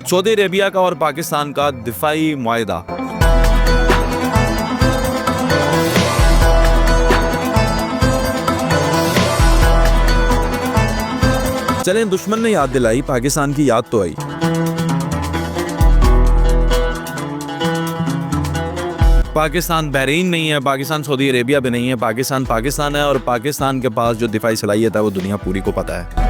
Saudi Arabia का और पाकिस्तान का दिफाई मुआहदा। चलें, दुश्मन ने याद दिलाई, पाकिस्तान की याद तो आई। पाकिस्तान बहरीन नहीं है, पाकिस्तान सऊदी अरेबिया भी नहीं है, पाकिस्तान पाकिस्तान है और पाकिस्तान के पास जो दिफाई सलाहियत है वो दुनिया पूरी को पता है।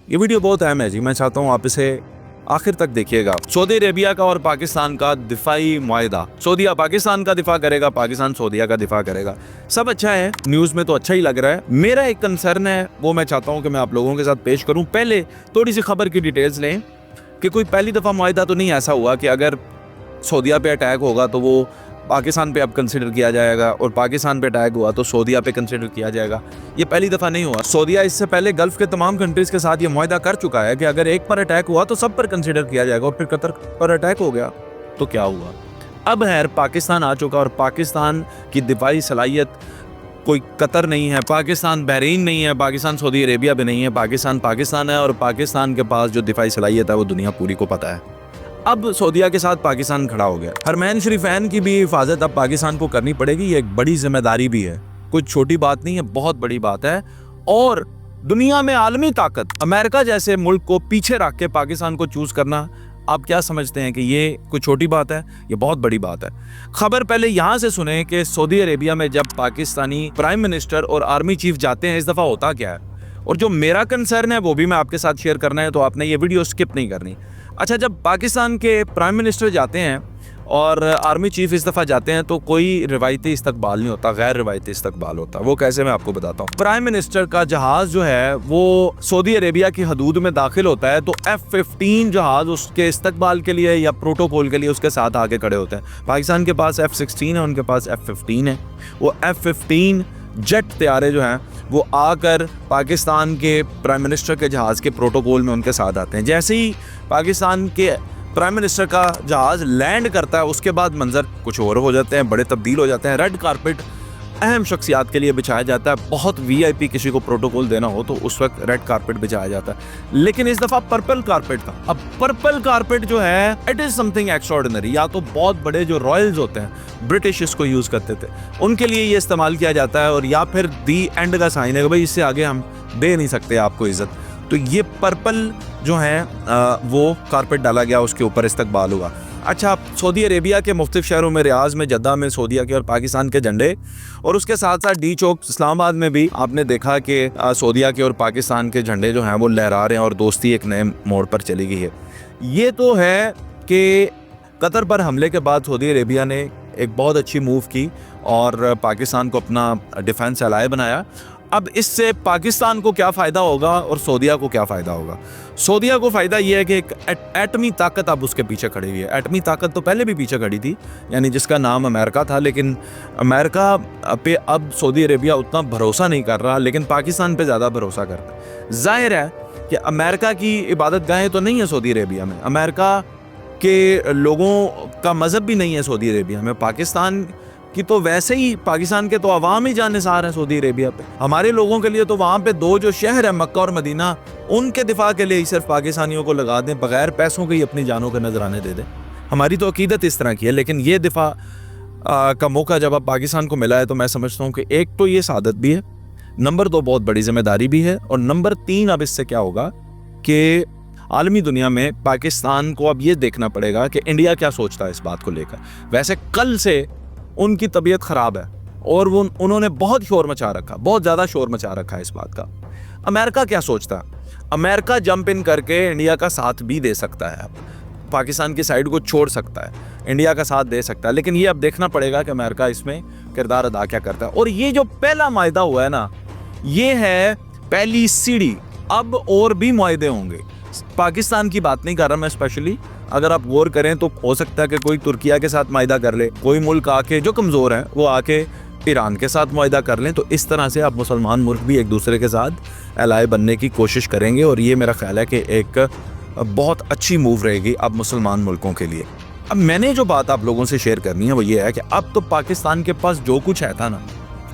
ये वीडियो बहुत अहम है जी, मैं चाहता हूँ आप इसे आखिर तक देखिएगा। सऊदी अरेबिया का और पाकिस्तान का दिफाई मुआहदा। सऊदीया पाकिस्तान का दिफा करेगा, पाकिस्तान सऊदीया का दिफा करेगा। सब अच्छा है, न्यूज़ में तो अच्छा ही लग रहा है। मेरा एक कंसर्न है, वो मैं चाहता हूं कि मैं आप लोगों के साथ पेश करूं। पहले थोड़ी सी खबर की डिटेल्स लें कि कोई पहली दफ़ा मुआहदा तो नहीं ऐसा हुआ कि अगर सऊदीया पे अटैक होगा तो वो पाकिस्तान पे अब कंसिडर किया जाएगा और पाकिस्तान पे अटैक हुआ तो सऊदीया पे कंसिडर किया जाएगा। ये पहली दफ़ा नहीं हुआ। सऊदीया इससे पहले गल्फ़ के तमाम कंट्रीज़ के साथ ये मुआहदा कर चुका है कि अगर एक पर अटैक हुआ तो सब पर कंसिडर किया जाएगा, और फिर कतर पर अटैक हो गया तो क्या हुआ। अब है पाकिस्तान आ चुका और पाकिस्तान की दिफाई सलाहियत कोई कतर नहीं है, पाकिस्तान बहरीन नहीं है, पाकिस्तान सऊदी अरेबिया भी नहीं है, पाकिस्तान पाकिस्तान है और पाकिस्तान के पास जो दिफाई सलाहियत है वो दुनिया पूरी को पता है। अब सऊदीया के साथ पाकिस्तान खड़ा हो गया। हरमैन शरीफैन की भी हिफाजत अब पाकिस्तान को करनी पड़ेगी। ये एक बड़ी जिम्मेदारी भी है, कुछ छोटी बात नहीं है, बहुत बड़ी बात है। और दुनिया में आलमी ताकत अमेरिका जैसे मुल्क को पीछे रख के पाकिस्तान को चूज करना, आप क्या समझते हैं कि ये कोई छोटी बात है? ये बहुत बड़ी बात है। खबर पहले यहाँ से सुने कि सऊदी अरेबिया में जब पाकिस्तानी प्राइम मिनिस्टर और आर्मी चीफ जाते हैं, इस दफ़ा होता क्या है, और जो मेरा कंसर्न है वो भी मैं आपके साथ शेयर करना है, तो आपने ये वीडियो स्किप नहीं करनी। अच्छा, जब पाकिस्तान के प्राइम मिनिस्टर जाते हैं और आर्मी चीफ इस दफ़ा जाते हैं तो कोई रिवायती इस्तकबाल नहीं होता, गैर रिवायती इस्तकबाल होता। वो कैसे, मैं आपको बताता हूँ। प्राइम मिनिस्टर का जहाज़ जो है वो सऊदी अरेबिया की हदूद में दाखिल होता है तो F-15 जहाज़ उसके इस्तकबाल के लिए या प्रोटोकॉल के लिए उसके साथ आगे खड़े होते हैं। पाकिस्तान के पास F-16 है, उनके पास F-15 है। वो F-15 जेट तैयारे जो हैं वो आकर पाकिस्तान के प्राइम मिनिस्टर के जहाज़ के प्रोटोकॉल में उनके साथ आते हैं। जैसे ही पाकिस्तान के प्राइम मिनिस्टर का जहाज़ लैंड करता है उसके बाद मंजर कुछ और हो जाते हैं, बड़े तब्दील हो जाते हैं। रेड कारपेट अहम शख्सियात के लिए बिछाया जाता है। बहुत VIP किसी को प्रोटोकॉल देना हो तो उस वक्त रेड कारपेट बिछाया जाता है, लेकिन इस दफ़ा पर्पल कारपेट था। अब पर्पल कारपेट जो है इट इज़ समथिंग एक्स्ट्राऑर्डिनरी। या तो बहुत बड़े जो रॉयल्स होते हैं, ब्रिटिश इसको यूज़ करते थे, उनके लिए ये इस्तेमाल किया जाता है, और या फिर दी एंड का साइन है कि भाई इससे आगे हम दे नहीं सकते आपको इज़्ज़त। तो ये पर्पल जो है वो कारपेट डाला गया, उसके ऊपर इस्तकबाल हुआ। अच्छा, सऊदी अरेबिया के मुख्तलिफ शहरों में, रियाज में, जद्दा में सऊदीया के और पाकिस्तान के झंडे, और उसके साथ साथ डी चौक इस्लामाबाद में भी आपने देखा कि सऊदीया के और पाकिस्तान के झंडे जो हैं वो लहरा रहे हैं और दोस्ती एक नए मोड़ पर चली गई है। ये तो है कि कतर पर हमले के बाद सऊदी अरेबिया ने एक बहुत अच्छी मूव की और पाकिस्तान को अपना डिफेंस एलाय बनाया। अब इससे पाकिस्तान को क्या फ़ायदा होगा और सऊदीया को क्या फ़ायदा होगा? सऊदीया को फ़ायदा ये है कि एक एटमी ताकत अब उसके पीछे खड़ी हुई है। एटमी ताकत तो पहले भी पीछे खड़ी थी, यानी जिसका नाम अमेरिका था, लेकिन अमेरिका पे अब सऊदी अरेबिया उतना भरोसा नहीं कर रहा, लेकिन पाकिस्तान पे ज़्यादा भरोसा करता है। जाहिर है कि अमेरिका की इबादत गाहें तो नहीं है सऊदी अरेबिया में, अमेरिका के लोगों का मज़हब भी नहीं है सऊदी अरेबिया में। पाकिस्तान कि तो वैसे ही पाकिस्तान के तो अवाम ही जानिसार हैं सऊदी अरेबिया पे। हमारे लोगों के लिए तो वहाँ पे दो जो शहर है मक्का और मदीना, उनके दिफा के लिए ही सिर्फ पाकिस्तानियों को लगा दें, बगैर पैसों के ही अपनी जानों के नजराने दे दें। हमारी तो अकीदत इस तरह की है। लेकिन ये दिफा का मौका जब अब पाकिस्तान को मिला है तो मैं समझता हूँ कि एक तो ये सादत भी है, नंबर 2 बहुत बड़ी जिम्मेदारी भी है, और नंबर 3 अब इससे क्या होगा कि आलमी दुनिया में पाकिस्तान को अब ये देखना पड़ेगा कि इंडिया क्या सोचता है इस बात को लेकर। वैसे कल से उनकी तबीयत ख़राब है और उन्होंने बहुत शोर मचा रखा, बहुत ज़्यादा शोर मचा रखा है इस बात का। अमेरिका क्या सोचता है? अमेरिका जंप इन करके इंडिया का साथ भी दे सकता है, पाकिस्तान की साइड को छोड़ सकता है, इंडिया का साथ दे सकता है, लेकिन ये अब देखना पड़ेगा कि अमेरिका इसमें किरदार अदा क्या करता है। और ये जो पहला मायदा हुआ है ना, ये है पहली सीढ़ी। अब और भी मायदे होंगे। पाकिस्तान की बात नहीं कर रहा मैं स्पेशली, अगर आप गौर करें तो हो सकता है कि कोई तुर्किया के साथ मायदा कर ले, कोई मुल्क आके जो कमज़ोर है वो आके ईरान के साथ मायदा कर लें। तो इस तरह से अब मुसलमान मुल्क भी एक दूसरे के साथ एलाय बनने की कोशिश करेंगे, और ये मेरा ख्याल है कि एक बहुत अच्छी मूव रहेगी अब मुसलमान मुल्कों के लिए। अब मैंने जो बात आप लोगों से शेयर करनी है वो ये है कि अब तो पाकिस्तान के पास जो कुछ है था ना,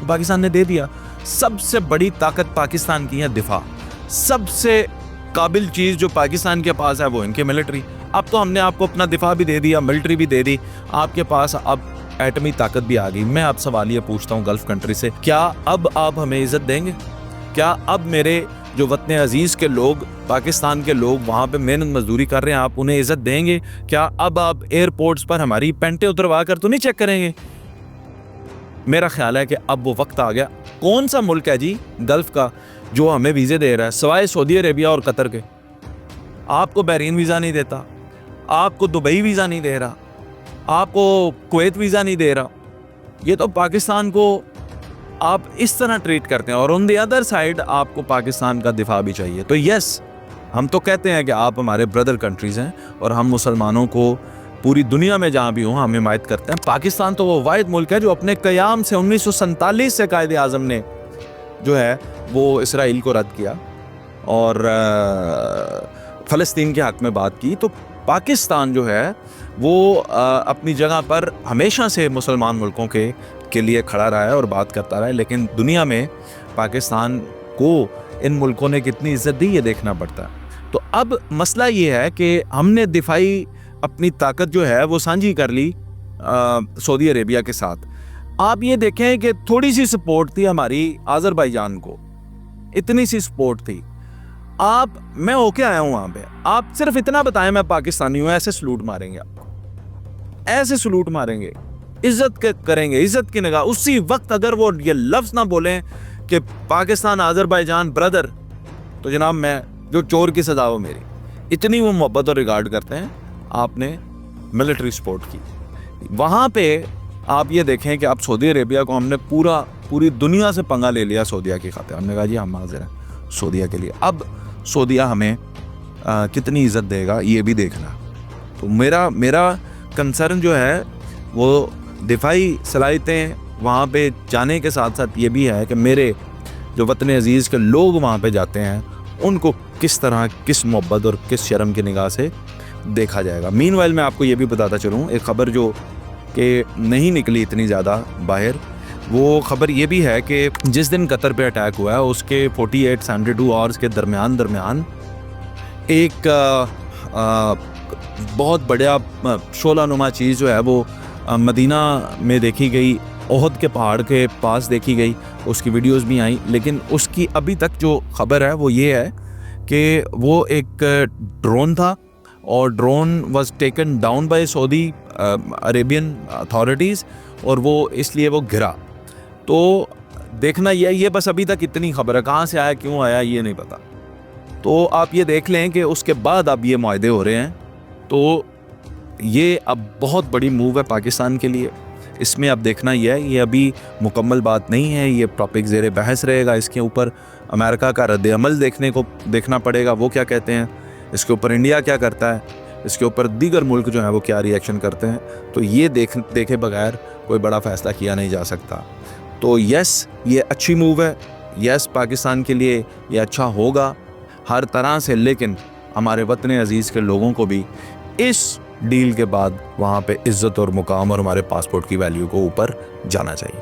पाकिस्तान ने दे दिया। सबसे बड़ी ताकत पाकिस्तान की है दिफा। सबसे काबिल चीज़ जो पाकिस्तान के पास है वो इनकी मिलिट्री। अब तो हमने आपको अपना दिफा भी दे दिया, मिलिट्री भी दे दी, आपके पास अब एटमी ताकत भी आ गई। मैं आप सवाल ये पूछता हूँ गल्फ कंट्री से, क्या अब आप हमें इज्जत देंगे? क्या अब मेरे जो वतन अजीज़ के लोग, पाकिस्तान के लोग वहाँ पे मेहनत मजदूरी कर रहे हैं, आप उन्हें इज्जत देंगे? क्या अब आप एयरपोर्ट्स पर हमारी पेंटें उतरवा कर तो नहीं चेक करेंगे? मेरा ख्याल है कि अब वो वक्त आ गया। कौन सा मुल्क है जी गल्फ का जो हमें वीज़े दे रहा है सवाए सऊदी अरेबिया और कतर के? आपको बहरीन वीज़ा नहीं देता, आपको दुबई वीज़ा नहीं दे रहा, आपको कुवैत वीज़ा नहीं दे रहा। ये तो पाकिस्तान को आप इस तरह ट्रीट करते हैं, और ऑन द अदर साइड आपको पाकिस्तान का दिफा भी चाहिए। तो यस, हम तो कहते हैं कि आप हमारे ब्रदर कंट्रीज़ हैं और हम मुसलमानों को पूरी दुनिया में जहाँ भी हों हम हिमायत करते हैं। पाकिस्तान तो वो वाहिद मुल्क है जो अपने क़याम से 1947 से कायदे आज़म ने जो है वो इसराइल को रद्द किया और फ़लस्तीन के हक़ में बात की। तो पाकिस्तान जो है वो अपनी जगह पर हमेशा से मुसलमान मुल्कों के लिए खड़ा रहा है और बात करता रहा है, लेकिन दुनिया में पाकिस्तान को इन मुल्कों ने कितनी इज्जत दी ये देखना पड़ता है। तो अब मसला ये है कि हमने दिफाई अपनी ताकत जो है वो साझी कर ली सऊदी अरेबिया के साथ। आप ये देखें कि थोड़ी सी सपोर्ट थी हमारी अज़रबैजान को, इतनी सी सपोर्ट थी। मैं होके आया हूँ वहाँ पे, आप सिर्फ इतना बताएं मैं पाकिस्तानी हूँ, ऐसे सलूट मारेंगे आपको, ऐसे सलूट मारेंगे, इज्जत करेंगे, इज्जत की निगाह। उसी वक्त अगर वो ये लफ्ज़ ना बोलें कि पाकिस्तान अज़रबैजान ब्रदर, तो जनाब मैं जो चोर की सजा हो मेरी, इतनी वो मोहब्बत और रिगार्ड करते हैं। आपने मिलिट्री सपोर्ट की वहाँ पे। आप ये देखें कि अब सऊदी अरेबिया को हमने पूरी दुनिया से पंगा ले लिया सऊदिया की खातिर। हमने कहा जी हम हाजिर हैं सऊदिया के लिए। अब सऊदिया हमें कितनी इज़्ज़त देगा ये भी देखना। तो मेरा कंसर्न जो है वो दिफाई सलाहियतें वहाँ पे जाने के साथ साथ ये भी है कि मेरे जो वतन अजीज़ के लोग वहाँ पे जाते हैं उनको किस तरह, किस मोहब्बत और किस शर्म की निगाह से देखा जाएगा। मीनवाइल मैं आपको ये भी बताता चलूँ, एक ख़बर जो कि नहीं निकली इतनी ज़्यादा बाहर, वो ख़बर ये भी है कि जिस दिन कतर पे अटैक हुआ है उसके 48-72 आवर्स के दरमियान एक बहुत बड़ा शोलानुमा चीज़ जो है वो मदीना में देखी गई, ओहद के पहाड़ के पास देखी गई। उसकी वीडियोस भी आई, लेकिन उसकी अभी तक जो ख़बर है वो ये है कि वो एक ड्रोन था और drone was taken down by Saudi Arabian authorities और वो इसलिए वो गिरा। तो देखना ये बस अभी तक इतनी खबर है, कहाँ से आया क्यों आया ये नहीं पता। तो आप ये देख लें कि उसके बाद अब ये मुआहदे हो रहे हैं। तो ये अब बहुत बड़ी मूव है पाकिस्तान के लिए। इसमें अब देखना ये है, ये अभी मुकम्मल बात नहीं है, ये टॉपिक ज़ेरे बहस रहेगा। इसके ऊपर अमेरिका का रद्द-ए-अमल देखना पड़ेगा, वो क्या कहते हैं। इसके ऊपर इंडिया क्या करता है, इसके ऊपर दीगर मुल्क जो हैं वो क्या रिएक्शन करते हैं। तो ये देखे बगैर कोई बड़ा फ़ैसला किया नहीं जा सकता। तो यस, ये अच्छी मूव है, यस पाकिस्तान के लिए ये अच्छा होगा हर तरह से, लेकिन हमारे वतन अजीज़ के लोगों को भी इस डील के बाद वहाँ पे इज़्ज़त और मुकाम और हमारे पासपोर्ट की वैल्यू को ऊपर जाना चाहिए।